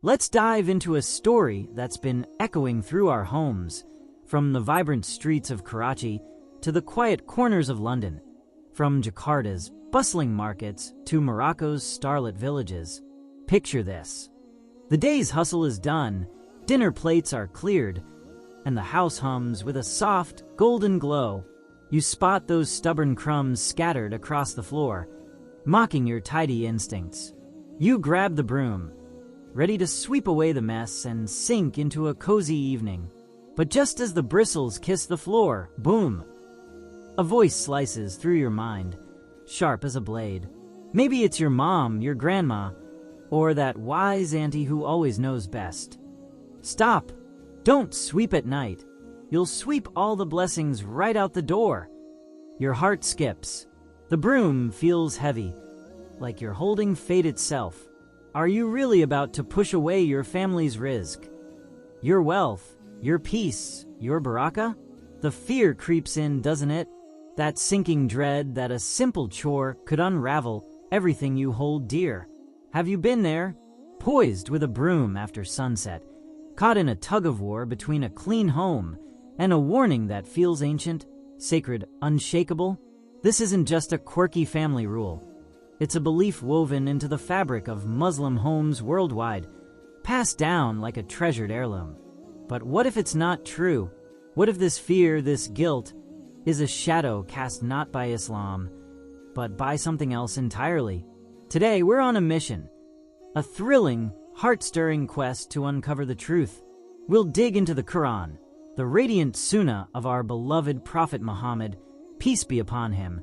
Let's dive into a story that's been echoing through our homes, from the vibrant streets of Karachi to the quiet corners of London, from Jakarta's bustling markets to Morocco's starlit villages. Picture this. The day's hustle is done, dinner plates are cleared, and the house hums with a soft, golden glow. You spot those stubborn crumbs scattered across the floor, mocking your tidy instincts. You grab the broom, ready to sweep away the mess and sink into a cozy evening. But just as the bristles kiss the floor, boom! A voice slices through your mind, sharp as a blade. Maybe it's your mom, your grandma, or that wise auntie who always knows best. Stop! Don't sweep at night. You'll sweep all the blessings right out the door. Your heart skips. The broom feels heavy, like you're holding fate itself. Are you really about to push away your family's rizq, your wealth, your peace, your barakah? The fear creeps in, doesn't it? That sinking dread that a simple chore could unravel everything you hold dear. Have you been there, poised with a broom after sunset, caught in a tug-of-war between a clean home and a warning that feels ancient, sacred, unshakable? This isn't just a quirky family rule. It's a belief woven into the fabric of Muslim homes worldwide, passed down like a treasured heirloom. But what if it's not true? What if this fear, this guilt, is a shadow cast not by Islam, but by something else entirely? Today, we're on a mission, a thrilling, heart-stirring quest to uncover the truth. We'll dig into the Quran, the radiant sunnah of our beloved Prophet Muhammad, peace be upon him,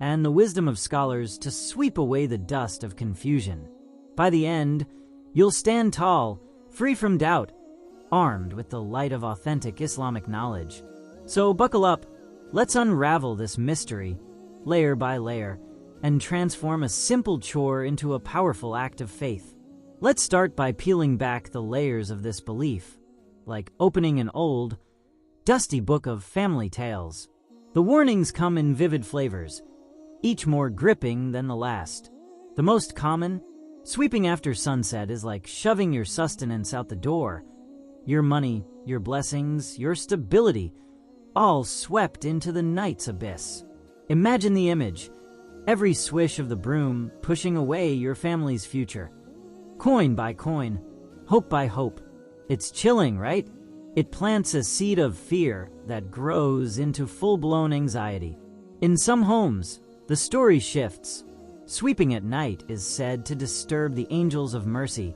and the wisdom of scholars to sweep away the dust of confusion. By the end, you'll stand tall, free from doubt, armed with the light of authentic Islamic knowledge. So buckle up, let's unravel this mystery, layer by layer, and transform a simple chore into a powerful act of faith. Let's start by peeling back the layers of this belief, like opening an old, dusty book of family tales. The warnings come in vivid flavors, each more gripping than the last. The most common, sweeping after sunset, is like shoving your sustenance out the door. Your money, your blessings, your stability, all swept into the night's abyss. Imagine the image, every swish of the broom pushing away your family's future. Coin by coin, hope by hope. It's chilling, right? It plants a seed of fear that grows into full-blown anxiety. In some homes, the story shifts. Sweeping at night is said to disturb the angels of mercy,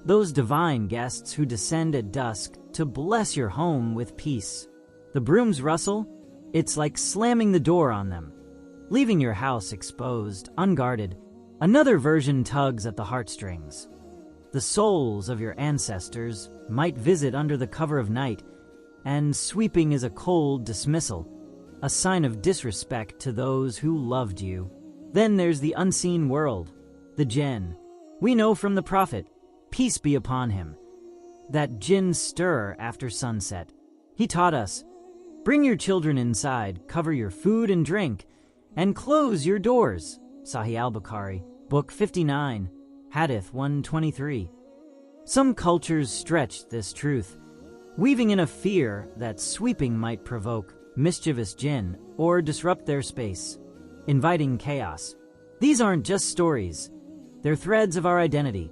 those divine guests who descend at dusk to bless your home with peace. The broom's rustle, it's like slamming the door on them, leaving your house exposed, unguarded. Another version tugs at the heartstrings. The souls of your ancestors might visit under the cover of night, and sweeping is a cold dismissal, a sign of disrespect to those who loved you. Then there's the unseen world, the jinn. We know from the Prophet, peace be upon him, that jinn stir after sunset. He taught us, bring your children inside, cover your food and drink, and close your doors. Sahih al-Bukhari, Book 59, Hadith 123. Some cultures stretched this truth, weaving in a fear that sweeping might provoke mischievous jinn or disrupt their space, inviting chaos. These aren't just stories. They're threads of our identity,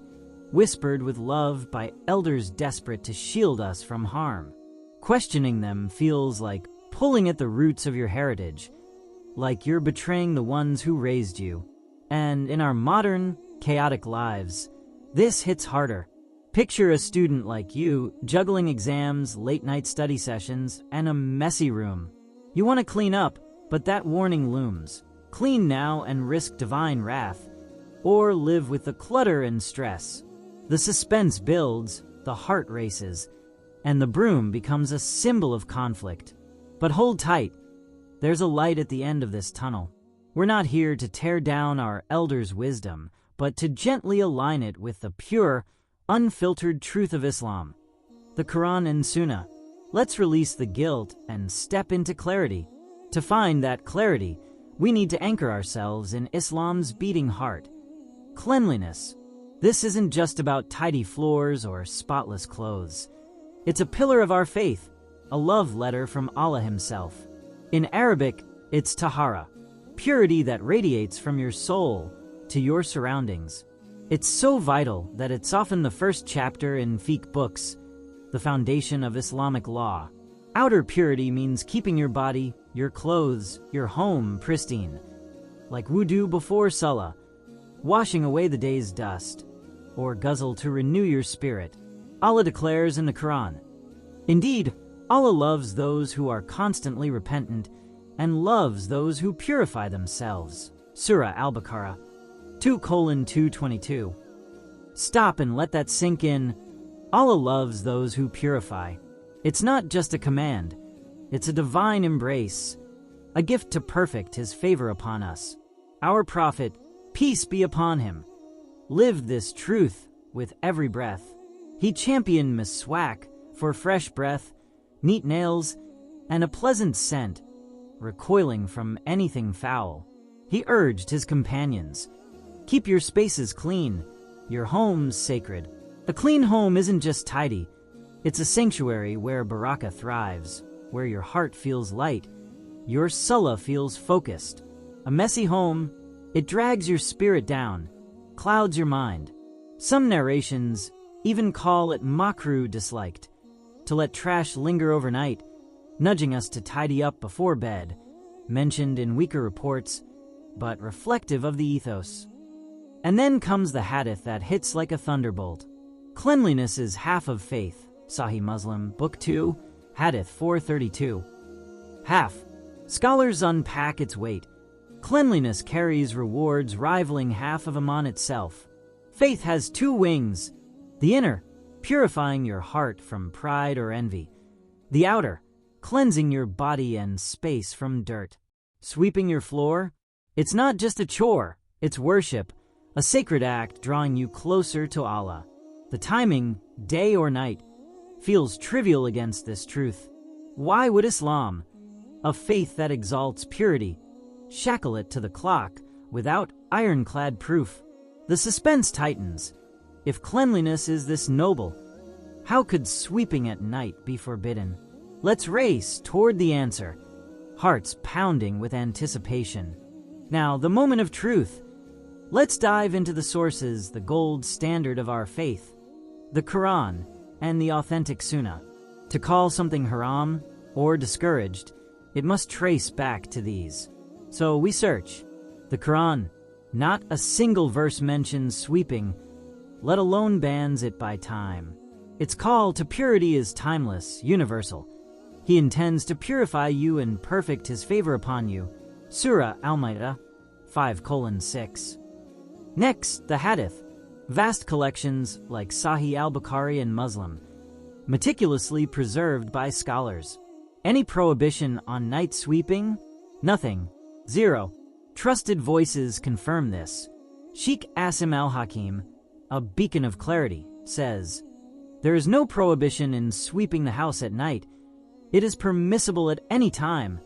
whispered with love by elders desperate to shield us from harm. Questioning them feels like pulling at the roots of your heritage, like you're betraying the ones who raised you. And in our modern, chaotic lives, this hits harder. Picture a student like you juggling exams, late-night study sessions, and a messy room. You want to clean up, but that warning looms. Clean now and risk divine wrath, or live with the clutter and stress. The suspense builds, the heart races, and the broom becomes a symbol of conflict. But hold tight. There's a light at the end of this tunnel. We're not here to tear down our elders' wisdom, but to gently align it with the pure, unfiltered truth of Islam, the Quran and Sunnah. Let's release the guilt and step into clarity. To find that clarity, we need to anchor ourselves in Islam's beating heart, cleanliness. This isn't just about tidy floors or spotless clothes. It's a pillar of our faith, a love letter from Allah Himself. In Arabic, it's Taharah, purity that radiates from your soul to your surroundings. It's so vital that it's often the first chapter in fiqh books, the foundation of Islamic law. Outer purity means keeping your body, your clothes, your home pristine, like wudu before salah, washing away the day's dust, or ghusl to renew your spirit. Allah declares in the Quran, "Indeed, Allah loves those who are constantly repentant and loves those who purify themselves." Surah Al-Baqarah 2:222. Stop and let that sink in. Allah loves those who purify. It's not just a command, it's a divine embrace, a gift to perfect His favor upon us. Our Prophet, peace be upon him, lived this truth with every breath. He championed miswak for fresh breath, neat nails, and a pleasant scent, recoiling from anything foul. He urged his companions, keep your spaces clean, your homes sacred. A clean home isn't just tidy, it's a sanctuary where barakah thrives, where your heart feels light, your salah feels focused. A messy home, it drags your spirit down, clouds your mind. Some narrations even call it makruh, disliked, to let trash linger overnight, nudging us to tidy up before bed, mentioned in weaker reports, but reflective of the ethos. And then comes the hadith that hits like a thunderbolt. Cleanliness is half of faith. Sahih Muslim, Book 2, Hadith 432. Half. Scholars unpack its weight. Cleanliness carries rewards rivaling half of Iman itself. Faith has two wings. The inner, purifying your heart from pride or envy. The outer, cleansing your body and space from dirt. Sweeping your floor? It's not just a chore, it's worship, a sacred act drawing you closer to Allah. The timing, day or night, feels trivial against this truth. Why would Islam, a faith that exalts purity, shackle it to the clock without ironclad proof? The suspense tightens. If cleanliness is this noble, how could sweeping at night be forbidden? Let's race toward the answer, hearts pounding with anticipation. Now, the moment of truth. Let's dive into the sources, the gold standard of our faith, the Quran and the authentic Sunnah. To call something haram or discouraged, it must trace back to these. So we search. The Quran, not a single verse mentions sweeping, let alone bans it by time. Its call to purity is timeless, universal. He intends to purify you and perfect His favor upon you. Surah Al-Ma'idah 5:6. Next, the Hadith, vast collections like Sahih al-Bukhari and Muslim, meticulously preserved by scholars. Any prohibition on night sweeping? Nothing. Zero. Trusted voices confirm this. Sheikh Assim Al Hakeem, a beacon of clarity, says, "There is no prohibition in sweeping the house at night. It is permissible at any time,"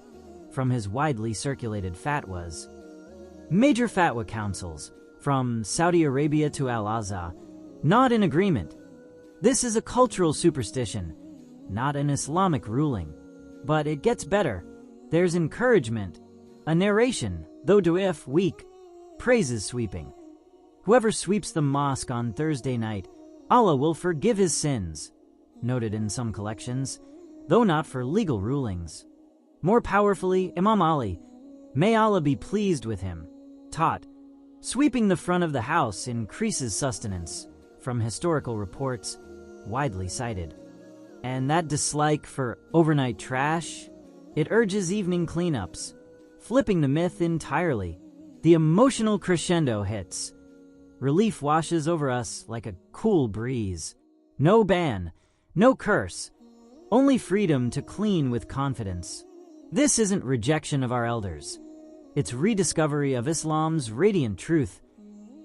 from his widely circulated fatwas. Major fatwa councils, from Saudi Arabia to Al-Azhar, not in agreement. This is a cultural superstition, not an Islamic ruling. But it gets better. There's encouragement. A narration, though da'if, weak, praises sweeping. Whoever sweeps the mosque on Thursday night, Allah will forgive his sins, noted in some collections, though not for legal rulings. More powerfully, Imam Ali, may Allah be pleased with him, taught, sweeping the front of the house increases sustenance, from historical reports widely cited. And that dislike for overnight trash, it urges evening cleanups, flipping the myth entirely. The emotional crescendo hits. Relief washes over us like a cool breeze. No ban, no curse, only freedom to clean with confidence. This isn't rejection of our elders. It's rediscovery of Islam's radiant truth,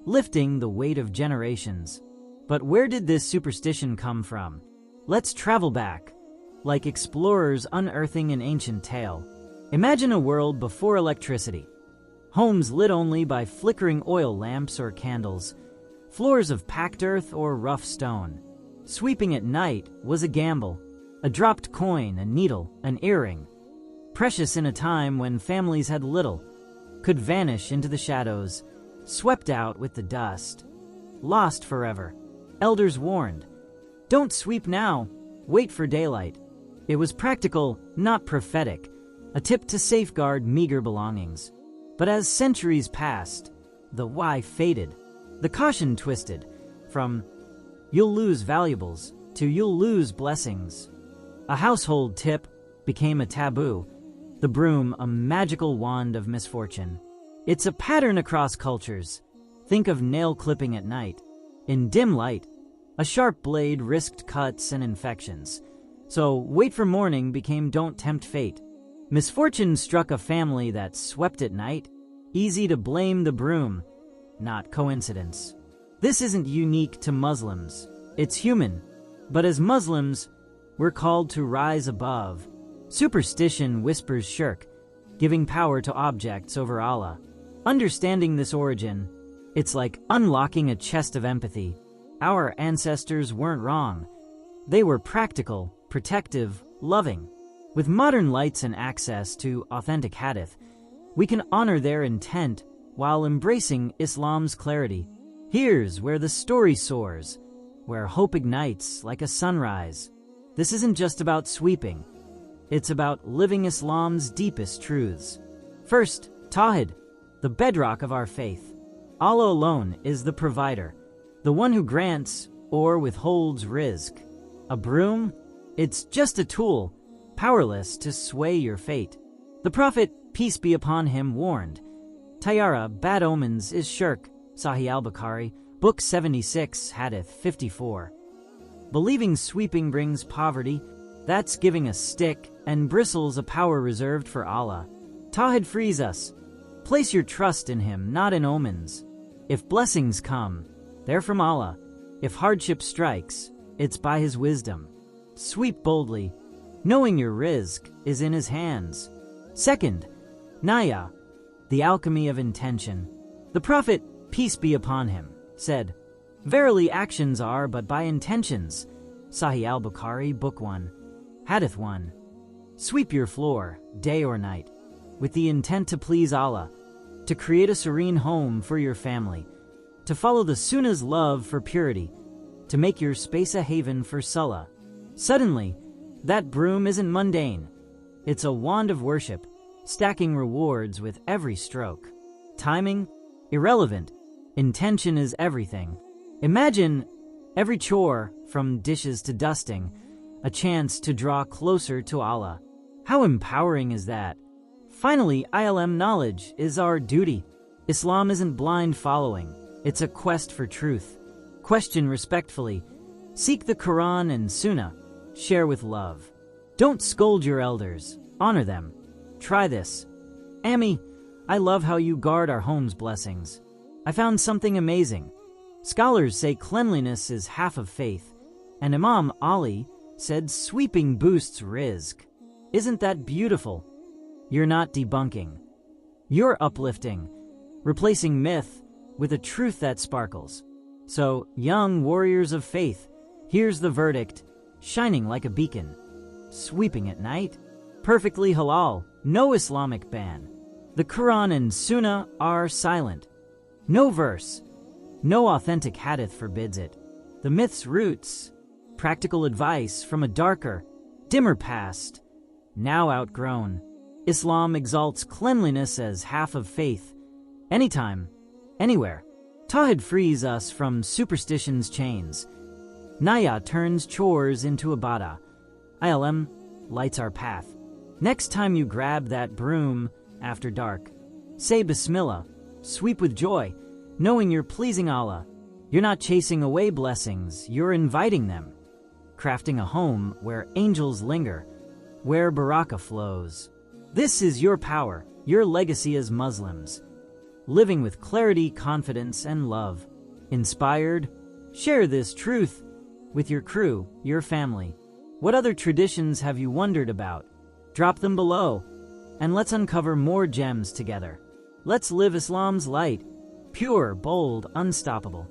lifting the weight of generations. But where did this superstition come from? Let's travel back, like explorers unearthing an ancient tale. Imagine a world before electricity. Homes lit only by flickering oil lamps or candles. floors of packed earth or rough stone. Sweeping at night was a gamble. A dropped coin, a needle, an earring, precious in a time when families had little, could vanish into the shadows, swept out with the dust, lost forever. Elders warned, "Don't sweep now, wait for daylight." It was practical, not prophetic, a tip to safeguard meager belongings. But as centuries passed, the why faded. The caution twisted from "you'll lose valuables" to "you'll lose blessings." A household tip became a taboo, the broom a magical wand of misfortune. It's a pattern across cultures. Think of nail clipping at night. In dim light, a sharp blade risked cuts and infections. So wait for morning became don't tempt fate. Misfortune struck a family that swept at night. Easy to blame the broom, not coincidence. This isn't unique to Muslims. It's human. But as Muslims, we're called to rise above. Superstition whispers shirk, giving power to objects over Allah. Understanding this origin, it's like unlocking a chest of empathy. Our ancestors weren't wrong. They were practical, protective, loving. With modern lights and access to authentic Hadith, we can honor their intent while embracing Islam's clarity. Here's where the story soars, where hope ignites like a sunrise. This isn't just about sweeping. It's about living Islam's deepest truths. First, Tawhid, the bedrock of our faith. Allah alone is the provider, the one who grants or withholds rizq. A broom? It's just a tool, powerless to sway your fate. The Prophet, peace be upon him, warned, Taharah, bad omens, is shirk, Sahih al-Bukhari, Book 76, Hadith 54. Believing sweeping brings poverty, that's giving a stick, and bristles a power reserved for Allah. Tawhid frees us. Place your trust in Him, not in omens. If blessings come, they're from Allah. If hardship strikes, it's by His wisdom. Sweep boldly, knowing your rizq is in His hands. Second, Niyyah, the alchemy of intention. The Prophet, peace be upon him, said, "Verily actions are but by intentions." Sahih al-Bukhari, Book 1, Hadith 1. Sweep your floor, day or night, with the intent to please Allah, to create a serene home for your family, to follow the Sunnah's love for purity, to make your space a haven for Salah. Suddenly, that broom isn't mundane. It's a wand of worship, stacking rewards with every stroke. Timing? Irrelevant. Intention is everything. Imagine every chore, from dishes to dusting, a chance to draw closer to Allah. How empowering is that? Finally, ILM knowledge is our duty. Islam isn't blind following. It's a quest for truth. Question respectfully. Seek the Quran and Sunnah. Share with love. Don't scold your elders. Honor them. Try this. Ami, I love how you guard our home's blessings. I found something amazing. Scholars say cleanliness is half of faith, and Imam Ali said sweeping boosts rizq. Isn't that beautiful? You're not debunking. You're uplifting, replacing myth with a truth that sparkles. So, young warriors of faith, here's the verdict, shining like a beacon. Sweeping at night? Perfectly halal, no Islamic ban. The Quran and Sunnah are silent. No verse, no authentic hadith forbids it. The myth's roots, practical advice from a darker, dimmer past, now outgrown. Islam exalts cleanliness as half of faith. Anytime, anywhere. Tawhid frees us from superstition's chains. Niyyah turns chores into ibadah. ILM lights our path. Next time you grab that broom after dark, say Bismillah, sweep with joy, knowing you're pleasing Allah. You're not chasing away blessings, you're inviting them. Crafting a home where angels linger, where barakah flows. This is your power, your legacy as Muslims. Living with clarity, confidence, and love. Inspired? Share this truth with your crew, your family. What other traditions have you wondered about? Drop them below, and let's uncover more gems together. Let's live Islam's light, pure, bold, unstoppable.